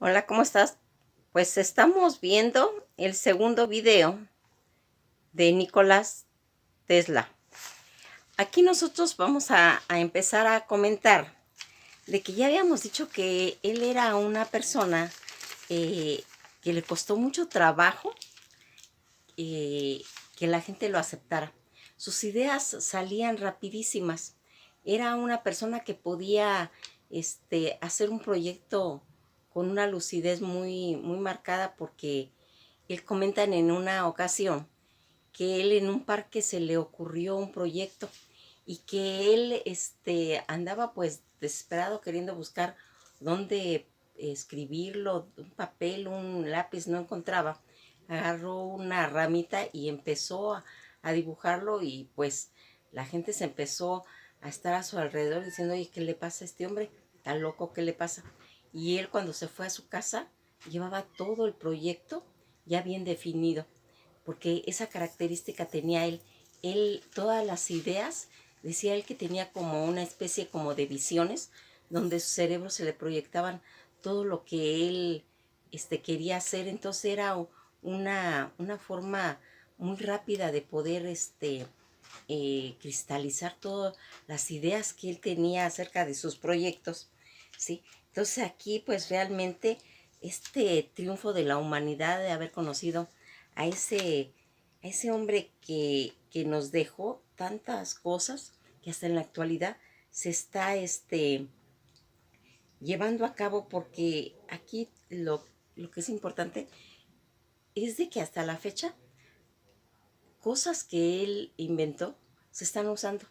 Hola, ¿cómo estás? Pues estamos viendo el segundo video de Nicolás Tesla. Aquí nosotros vamos a empezar a comentar de que ya habíamos dicho que él era una persona eh, que le costó mucho trabajo que la gente lo aceptara. Sus ideas salían rapidísimas. Era una persona que podía hacer un proyecto con una lucidez muy marcada, porque él comentan en una ocasión que él en un parque se le ocurrió un proyecto y que él andaba pues desesperado queriendo buscar dónde escribirlo, un papel, un lápiz, no encontraba. Agarró una ramita y empezó a dibujarlo, y pues la gente se empezó a estar a su alrededor diciendo: oye, ¿qué le pasa a este hombre? ¿Está loco? ¿Qué le pasa? Y él, cuando se fue a su casa, llevaba todo el proyecto ya bien definido, porque esa característica tenía él. Él, todas las ideas, decía él que tenía como una especie como de visiones, donde su cerebro se le proyectaban todo lo que él quería hacer. Entonces era una forma muy rápida de poder cristalizar todas las ideas que él tenía acerca de sus proyectos, ¿sí? Entonces aquí pues realmente este triunfo de la humanidad, de haber conocido a ese hombre que nos dejó tantas cosas, que hasta en la actualidad se está llevando a cabo, porque aquí lo que es importante es de que hasta la fecha cosas que él inventó se están usando,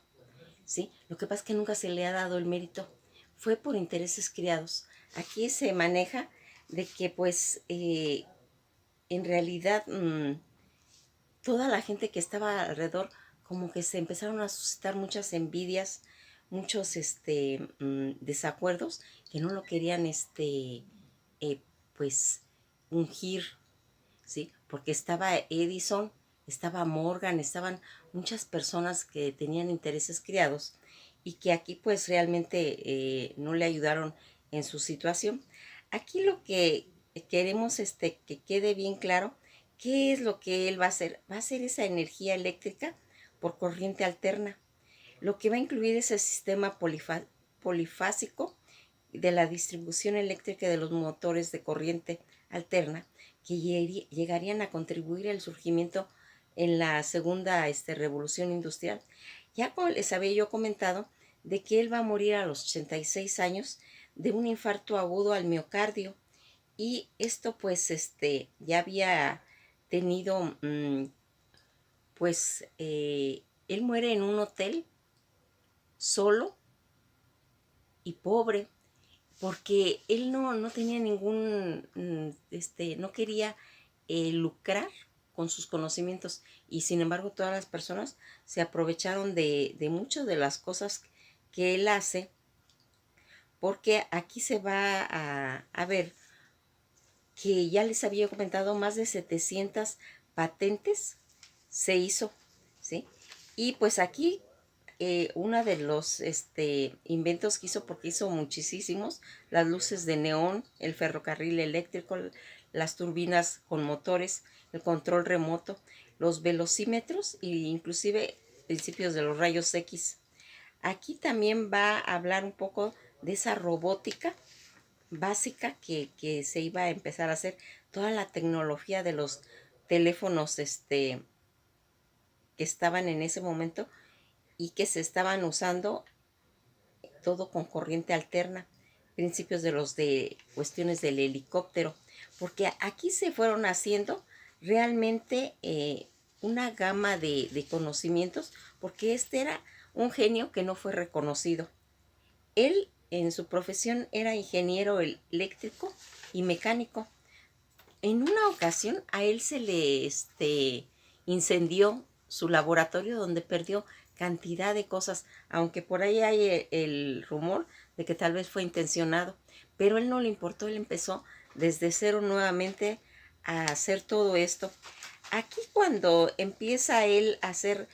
¿sí? Lo que pasa es que nunca se le ha dado el mérito. Fue por intereses creados. Aquí se maneja de que pues en realidad toda la gente que estaba alrededor, como que se empezaron a suscitar muchas envidias, muchos desacuerdos, que no lo querían eh, pues ungir, ¿sí? Porque estaba Edison, estaba Morgan, estaban muchas personas que tenían intereses creados y que aquí pues realmente no le ayudaron en su situación. Aquí lo que queremos que quede bien claro, ¿qué es lo que él va a hacer? Va a hacer esa energía eléctrica por corriente alterna. Lo que va a incluir es el sistema polifásico de la distribución eléctrica de los motores de corriente alterna, que llegarían a contribuir al surgimiento en la segunda revolución industrial. Ya como les había yo comentado, de que él va a morir a los 86 años de un infarto agudo al miocardio, y esto pues ya había tenido pues él muere en un hotel solo y pobre, porque él no tenía ningún, no quería lucrar con sus conocimientos, y sin embargo todas las personas se aprovecharon de muchas de las cosas que él hace, porque aquí se va a ver que ya les había comentado, más de 700 patentes se hizo, ¿sí? Y pues aquí uno de los inventos que hizo, porque hizo muchísimos: las luces de neón, el ferrocarril eléctrico, las turbinas con motores, el control remoto, los velocímetros e inclusive principios de los rayos X. Aquí también va a hablar un poco de esa robótica básica que se iba a empezar a hacer, toda la tecnología de los teléfonos que estaban en ese momento y que se estaban usando todo con corriente alterna, principios de los de cuestiones del helicóptero, porque aquí se fueron haciendo realmente una gama de conocimientos, porque este era un genio que no fue reconocido. Él en su profesión era ingeniero eléctrico y mecánico. En una ocasión a él se le incendió su laboratorio, donde perdió cantidad de cosas, aunque por ahí hay el rumor de que tal vez fue intencionado, pero él no le importó. Él empezó desde cero nuevamente a hacer todo esto. Aquí cuando empieza él a hacer,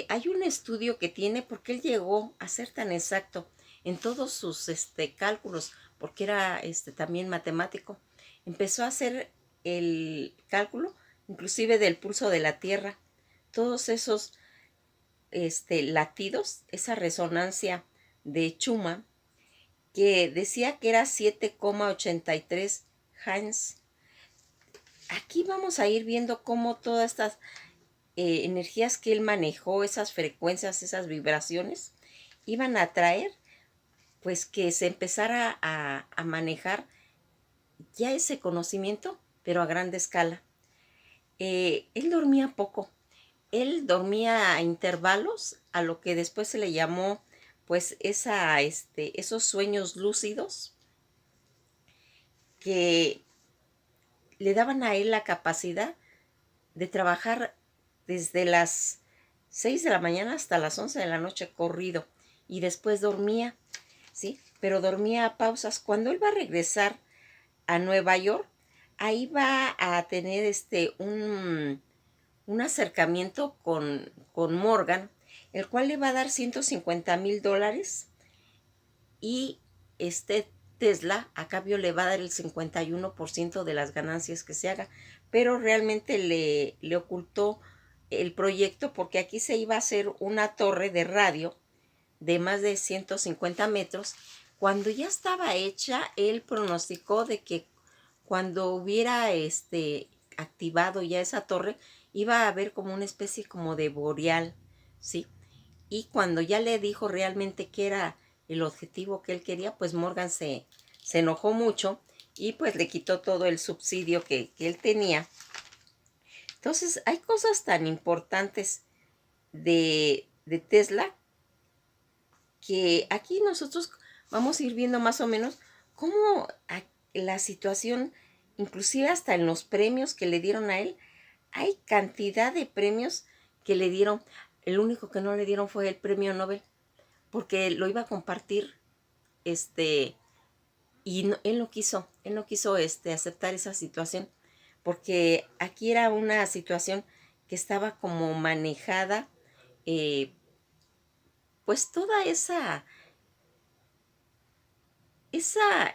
hay un estudio que tiene, porque él llegó a ser tan exacto en todos sus cálculos, porque era también matemático. Empezó a hacer el cálculo, inclusive del pulso de la Tierra, todos esos latidos, esa resonancia de Schumann, que decía que era 7,83 Hz. Aquí vamos a ir viendo cómo todas estas energías que él manejó, esas frecuencias, esas vibraciones, iban a traer pues que se empezara a manejar ya ese conocimiento, pero a grande escala. Él dormía poco, él dormía a intervalos, a lo que después se le llamó pues esos sueños lúcidos que le daban a él la capacidad de trabajar desde las 6 de la mañana hasta las 11 de la noche corrido, y después dormía, ¿sí? Pero dormía a pausas. Cuando él va a regresar a Nueva York, ahí va a tener un acercamiento con Morgan, el cual le va a dar $150,000, y Tesla a cambio le va a dar el 51% de las ganancias que se haga, pero realmente le ocultó el proyecto, porque aquí se iba a hacer una torre de radio de más de 150 metros. Cuando ya estaba hecha, él pronosticó de que cuando hubiera activado ya esa torre, iba a haber como una especie como de boreal, ¿sí? Y cuando ya le dijo realmente que era el objetivo que él quería, pues Morgan se enojó mucho y pues le quitó todo el subsidio que él tenía. Entonces hay cosas tan importantes de Tesla, que aquí nosotros vamos a ir viendo más o menos cómo la situación, inclusive hasta en los premios que le dieron a él, hay cantidad de premios que le dieron. El único que no le dieron fue el premio Nobel, porque lo iba a compartir, y no, él no quiso aceptar esa situación, porque aquí era una situación que estaba como manejada, pues toda esa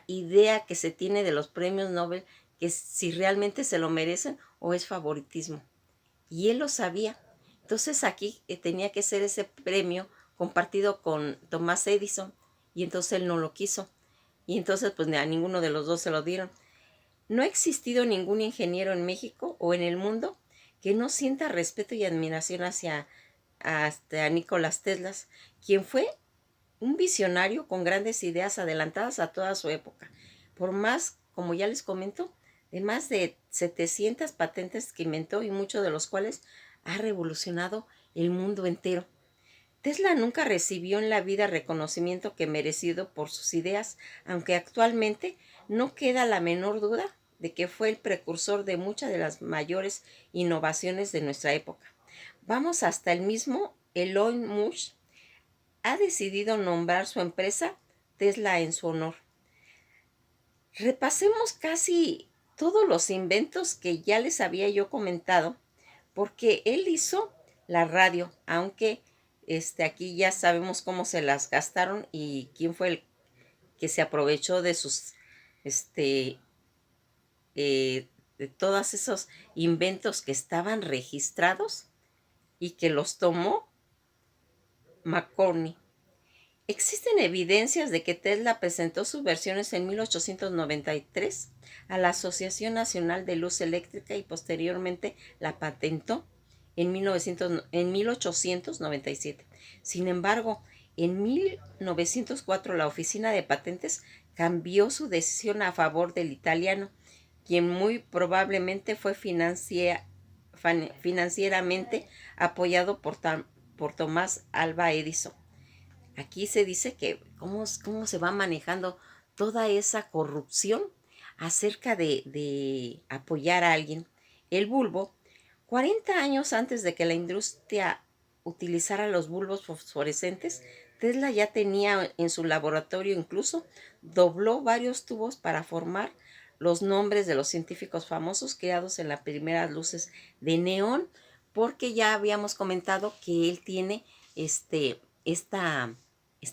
idea que se tiene de los premios Nobel, que si realmente se lo merecen o es favoritismo. Y él lo sabía. Entonces aquí tenía que ser ese premio compartido con Thomas Edison, y entonces él no lo quiso. Y entonces pues a ninguno de los dos se lo dieron. No ha existido ningún ingeniero en México o en el mundo que no sienta respeto y admiración hasta Nicolás Tesla, quien fue un visionario con grandes ideas adelantadas a toda su época. Por más, como ya les comento, de más de 700 patentes que inventó, y muchos de los cuales ha revolucionado el mundo entero. Tesla nunca recibió en la vida reconocimiento que merecido por sus ideas, aunque actualmente no queda la menor duda de que fue el precursor de muchas de las mayores innovaciones de nuestra época. Vamos hasta el mismo Elon Musk ha decidido nombrar su empresa Tesla en su honor. Repasemos casi todos los inventos que ya les había yo comentado, porque él hizo la radio, aunque aquí ya sabemos cómo se las gastaron y quién fue el que se aprovechó de sus de todos esos inventos que estaban registrados y que los tomó McCormick. Existen evidencias de que Tesla presentó sus versiones en 1893 a la Asociación Nacional de Luz Eléctrica y posteriormente la patentó en 1897. Sin embargo, en 1904 la Oficina de Patentes cambió su decisión a favor del italiano, quien muy probablemente fue financieramente apoyado por Tomás Alva Edison. Aquí se dice que cómo se va manejando toda esa corrupción acerca de apoyar a alguien. El bulbo, 40 años antes de que la industria utilizara los bulbos fosforescentes, Tesla ya tenía en su laboratorio, incluso dobló varios tubos para formar los nombres de los científicos famosos creados en las primeras luces de neón, porque ya habíamos comentado que él tiene esta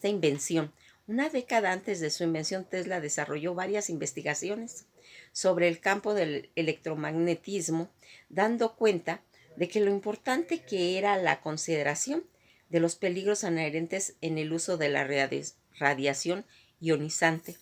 invención. Una década antes de su invención, Tesla desarrolló varias investigaciones sobre el campo del electromagnetismo, dando cuenta de que lo importante que era la consideración de los peligros inherentes en el uso de la radiación ionizante.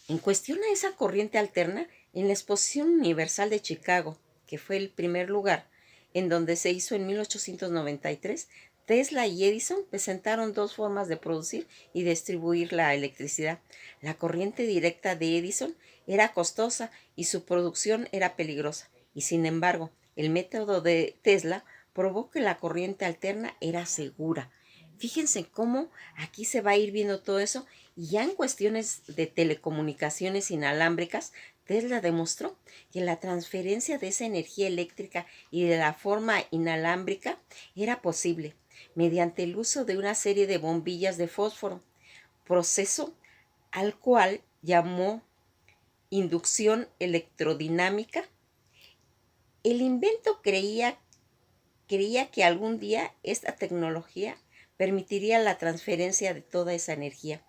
En cuestión a esa corriente alterna, en la Exposición Universal de Chicago, que fue el primer lugar en donde se hizo en 1893, Tesla y Edison presentaron dos formas de producir y distribuir la electricidad. La corriente directa de Edison era costosa y su producción era peligrosa, y sin embargo, el método de Tesla probó que la corriente alterna era segura. Fíjense cómo aquí se va a ir viendo todo eso, y ya en cuestiones de telecomunicaciones inalámbricas, Tesla demostró que la transferencia de esa energía eléctrica y de la forma inalámbrica era posible mediante el uso de una serie de bombillas de fósforo, proceso al cual llamó inducción electrodinámica. El invento creía que algún día esta tecnología permitiría la transferencia de toda esa energía.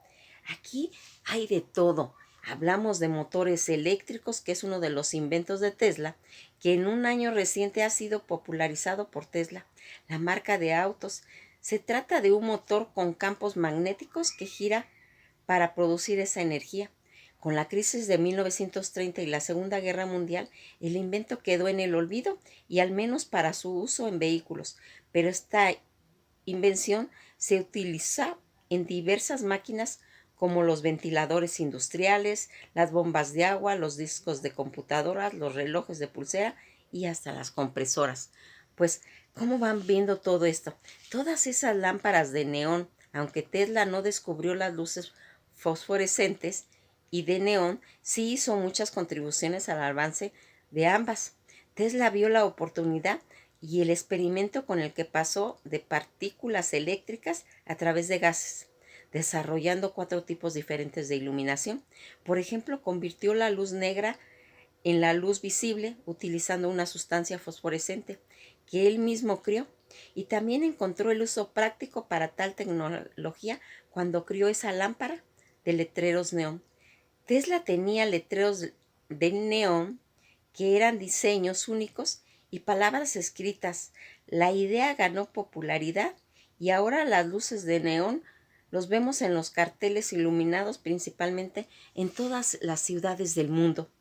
Aquí hay de todo. Hablamos de motores eléctricos, que es uno de los inventos de Tesla, que en un año reciente ha sido popularizado por Tesla, la marca de autos. Se trata de un motor con campos magnéticos que gira para producir esa energía. Con la crisis de 1930 y la Segunda Guerra Mundial, el invento quedó en el olvido, y al menos para su uso en vehículos, pero esta invención se utiliza en diversas máquinas como los ventiladores industriales, las bombas de agua, los discos de computadoras, los relojes de pulsera y hasta las compresoras. Pues, ¿cómo van viendo todo esto? Todas esas lámparas de neón, aunque Tesla no descubrió las luces fosforescentes y de neón, sí hizo muchas contribuciones al avance de ambas. Tesla vio la oportunidad y el experimento con el que pasó de partículas eléctricas a través de gases, desarrollando 4 tipos diferentes de iluminación. Por ejemplo, convirtió la luz negra en la luz visible utilizando una sustancia fosforescente que él mismo creó, y también encontró el uso práctico para tal tecnología cuando creó esa lámpara de letreros neón. Tesla tenía letreros de neón que eran diseños únicos y palabras escritas. La idea ganó popularidad y ahora las luces de neón los vemos en los carteles iluminados principalmente en todas las ciudades del mundo.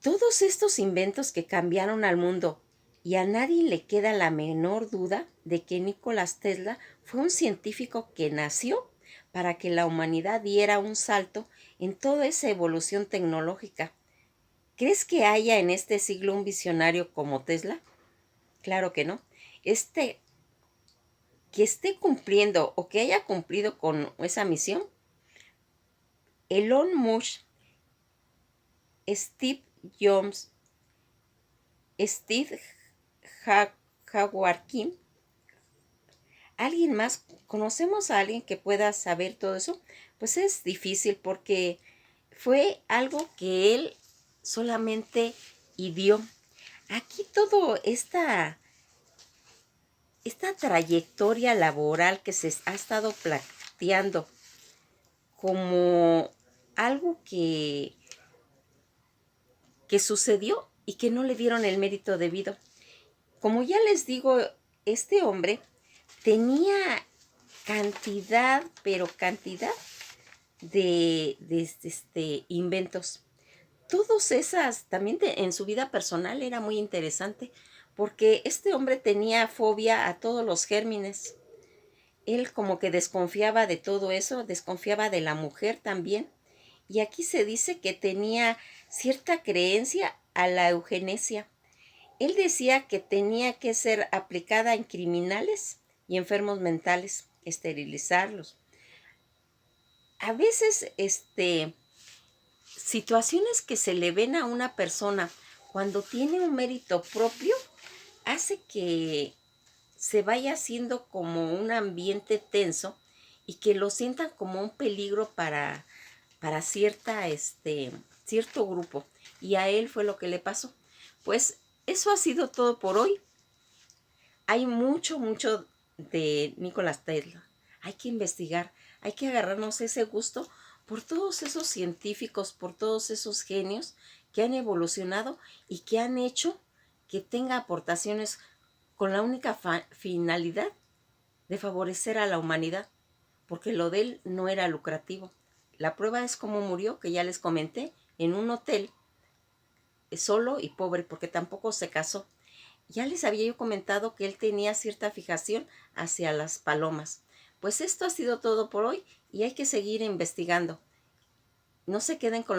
Todos estos inventos que cambiaron al mundo, y a nadie le queda la menor duda de que Nikola Tesla fue un científico que nació para que la humanidad diera un salto en toda esa evolución tecnológica. ¿Crees que haya en este siglo un visionario como Tesla? Claro que no. Que esté cumpliendo o que haya cumplido con esa misión, Elon Musk, Steve Jobs, Steve Hawking, ¿alguien más? ¿Conocemos a alguien que pueda saber todo eso? Pues es difícil porque fue algo que él solamente ideó. Aquí todo esta trayectoria laboral que se ha estado planteando como algo que sucedió y que no le dieron el mérito debido. Como ya les digo, este hombre tenía cantidad, pero cantidad de inventos. Todos esas, también en su vida personal era muy interesante, porque este hombre tenía fobia a todos los gérmenes. Él como que desconfiaba de todo eso, desconfiaba de la mujer también. Y aquí se dice que tenía cierta creencia a la eugenesia. Él decía que tenía que ser aplicada en criminales y enfermos mentales, esterilizarlos. A veces, situaciones que se le ven a una persona cuando tiene un mérito propio, hace que se vaya haciendo como un ambiente tenso y que lo sientan como un peligro para cierto grupo. Y a él fue lo que le pasó. Pues eso ha sido todo por hoy. Hay mucho de Nikola Tesla. Hay que investigar. hay que agarrarnos ese gusto por todos esos científicos, por todos esos genios que han evolucionado y que han hecho que tenga aportaciones con la única finalidad de favorecer a la humanidad, porque lo de él no era lucrativo. La prueba es cómo murió, que ya les comenté, en un hotel, solo y pobre, porque tampoco se casó. Ya les había yo comentado que él tenía cierta fijación hacia las palomas. Pues esto ha sido todo por hoy y hay que seguir investigando. No se queden con lo